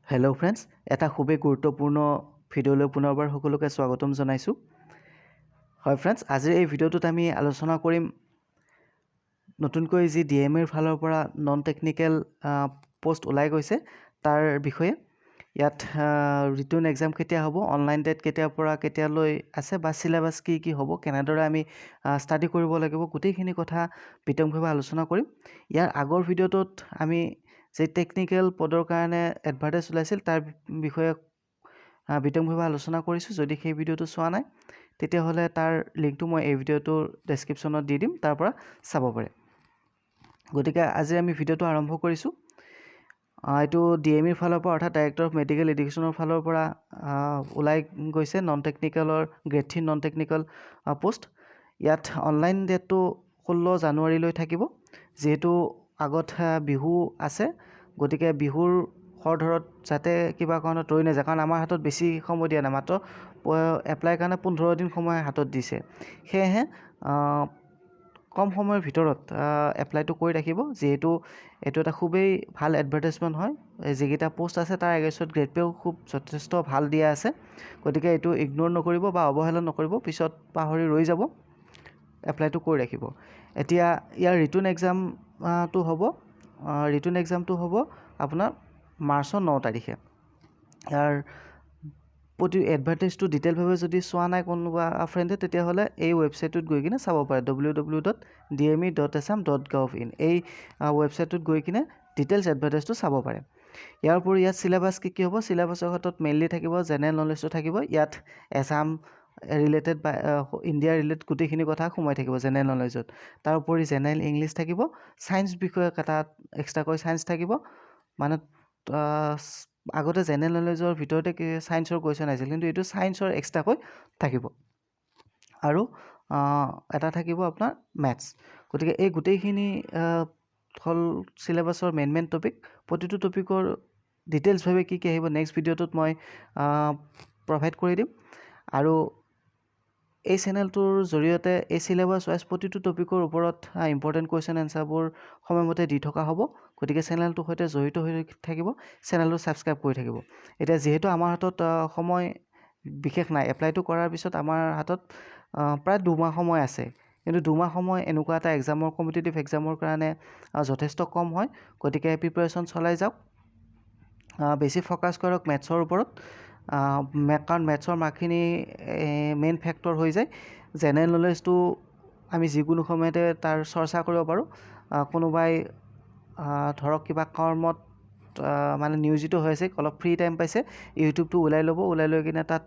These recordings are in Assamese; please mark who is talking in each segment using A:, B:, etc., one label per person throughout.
A: হেল্ল' ফ্ৰেণ্ডছ, এটা খুবেই গুৰুত্বপূৰ্ণ ভিডিঅ'লৈ পুনৰবাৰ সকলোকে স্বাগতম জনাইছোঁ। হয় ফ্ৰেণ্ডছ, আজিৰ এই ভিডিঅ'টোত আমি আলোচনা কৰিম নতুনকৈ যি DMAৰ ফালৰ পৰা নন টেকনিকেল পোষ্ট ওলাই গৈছে তাৰ বিষয়ে। ইয়াত ৰিটেন এক্সাম কেতিয়া হ'ব, অনলাইন ডেট কেতিয়াৰ পৰা কেতিয়ালৈ আছে, বা চিলেবাছ কি হ'ব, কেনেদৰে আমি ষ্টাডি কৰিব লাগিব, গোটেইখিনি কথা বিতংভাৱে আলোচনা কৰিম। ইয়াৰ আগৰ ভিডিঅ'টোত আমি যে টেকনিকেল পদৰ কাৰণে এডভাৰটাইজ ওলাইছিল তাৰ বিষয়ে বিতংভাৱে আলোচনা কৰিছোঁ। যদি সেই ভিডিঅ'টো চোৱা নাই তেতিয়াহ'লে তাৰ লিংকটো মই এই ভিডিঅ'টোৰ ডেছক্ৰিপশ্যনত দি দিম, তাৰ পৰা চাব পাৰে। গতিকে আজি আমি ভিডিঅ'টো আৰম্ভ কৰিছোঁ। এইটো DMAৰ ফালৰ পৰা, অৰ্থাৎ ডাইৰেক্টৰ অফ মেডিকেল এডুকেশ্যনৰ ফালৰ পৰা ওলাই গৈছে নন টেকনিকেলৰ গ্ৰেড 3 নন টেকনিকেল পোষ্ট। ইয়াত অনলাইন ডেটটো 16 জানুৱাৰীলৈ থাকিব। যিহেতু আগত বিহু আছে, গতিকে বিহুৰ খৰধৰত যাতে কিবা কাৰণত ৰৈ নাযায়, কাৰণ আমাৰ হাতত বেছি সময় দিয়া নাই, মাত্ৰ এপ্লাইৰ কাৰণে 15 দিন সময় হাতত দিছে। সেয়েহে কম সময়ৰ ভিতৰত এপ্লাইটো কৰি ৰাখিব, যিহেতু এইটো এটা খুবেই ভাল এডভাৰটাইজমেণ্ট হয়। যিকেইটা পোষ্ট আছে তাৰ এগেইনষ্টত গ্ৰেড পেও খুব যথেষ্ট ভাল দিয়া আছে। গতিকে এইটো ইগন'ৰ নকৰিব বা অৱহেলা নকৰিব, পিছত পাহৰি ৰৈ যাব, এপ্লাইটো কৰি ৰাখিব। এতিয়া ইয়াৰ ৰিটেন এক্সামটো হ'ব আপোনাৰ মাৰ্চৰ 9 তাৰিখে। ইয়াৰ প্ৰতি এডভাৰটাইজটো ডিটেইলভাৱে যদি চোৱা নাই কোনোবা ফ্ৰেণ্ডে, তেতিয়াহ'লে এই ৱেবছাইটটোত গৈ কিনে চাব পাৰে, www.dme.assam.gov.in। এই ৱেবছাইটটোত গৈ কিনে ডিটেইলছ এডভাৰটাইজটো চাব পাৰে। ইয়াৰ উপৰি ইয়াত চিলেবাছ কি হ'ব, চিলেবাছৰ ক্ষেত্ৰত মেইনলি থাকিব জেনেৰেল নলেজটো থাকিব। ইয়াত এছাম ৰিলেটেড বা ইণ্ডিয়া ৰিলেটেড গোটেইখিনি কথা সোমাই থাকিব জেনেৰেল নলেজত। তাৰ উপৰি জেনেৰেল ইংলিছ থাকিব, ছায়েন্স বিষয়ক এটা এক্সট্ৰাকৈ ছায়েন্স থাকিব। মানে আগতে জেনেৰেল নলেজৰ ভিতৰতে ছায়েন্সৰ কুৱেশ্যন আহিছিল, কিন্তু এইটো ছায়েন্সৰ এক্সট্ৰাকৈ থাকিব। আৰু এটা থাকিব আপোনাৰ মেথছ। গতিকে এই গোটেইখিনি হ'ল চিলেবাছৰ মেইন টপিক। প্ৰতিটো টপিকৰ ডিটেইলছভাৱে কি আহিব নেক্সট ভিডিঅ'টোত মই প্ৰভাইড কৰি দিম। আৰু এই চেনেলটোৰ জৰিয়তে এই চিলেবাছ ৱাইজ প্ৰতিটো টপিকৰ ওপৰত ইম্পৰ্টেণ্ট কুৱেশ্যন এনচাৰবোৰ সময়মতে দি থকা হ'ব। গতিকে চেনেলটোৰ সৈতে জড়িত হৈ থাকিব, চেনেলটো ছাবস্ক্ৰাইব কৰি থাকিব। এতিয়া যিহেতু আমাৰ হাতত সময় বিশেষ নাই, এপ্লাইটো কৰাৰ পিছত আমাৰ হাতত প্ৰায় 2 মাহ সময় আছে, কিন্তু 2 মাহ সময় এনেকুৱা এটা এক্সামৰ, কম্পিটিটিভ এক্সামৰ কাৰণে যথেষ্ট কম হয়। গতিকে প্ৰিপাৰেশ্যন চলাই যাওক, বেছি ফ'কাছ কৰক মেথছৰ ওপৰত, কাৰণ মেথছৰ মাৰ্কখিনি মেইন ফেক্টৰ হৈ যায়। জেনেৰেল নলেজটো আমি যিকোনো সময়তে তাৰ চৰ্চা কৰিব পাৰোঁ। কোনোবাই ধৰক কিবা কৰ্মত মানে নিয়োজিত হৈ আছে, অলপ ফ্ৰী টাইম পাইছে, ইউটিউবটো ওলাই ল'ব, ওলাই লৈ কিনে তাত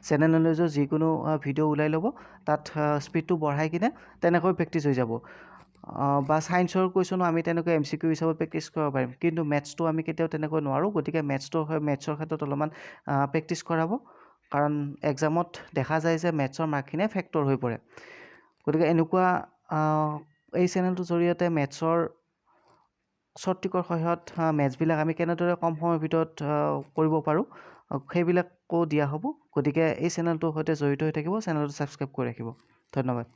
A: জেনেৰেল নলেজৰ যিকোনো ভিডিঅ' ওলাই ল'ব, তাত স্পীডটো বঢ়াই কিনে তেনেকৈ প্ৰেক্টিছ হৈ যাব। বা ছায়েন্সৰ কুৱেশ্যনো আমি তেনেকৈ MCQ হিচাপত প্ৰেক্টিছ কৰিব পাৰিম, কিন্তু মেথছটো আমি কেতিয়াও তেনেকৈ নোৱাৰোঁ। গতিকে মেথছৰ ক্ষেত্ৰত অলপমান প্ৰেক্টিছ কৰাব, কাৰণ এক্সামত দেখা যায় যে মেথছৰ মাৰ্কখিনিয়ে ফেক্টৰ হৈ পৰে। গতিকে এনেকুৱা এই চেনেলটোৰ জৰিয়তে মেথছৰ শ্বৰ্ট ট্ৰিকৰ সহায়ত মেথছবিলাক আমি কেনেদৰে কম সময়ৰ ভিতৰত কৰিব পাৰোঁ, সেইবিলাকো দিয়া হ'ব। গতিকে এই চেনেলটোৰ সৈতে জড়িত হৈ থাকিব, চেনেলটো ছাবস্ক্ৰাইব কৰি ৰাখিব। ধন্যবাদ।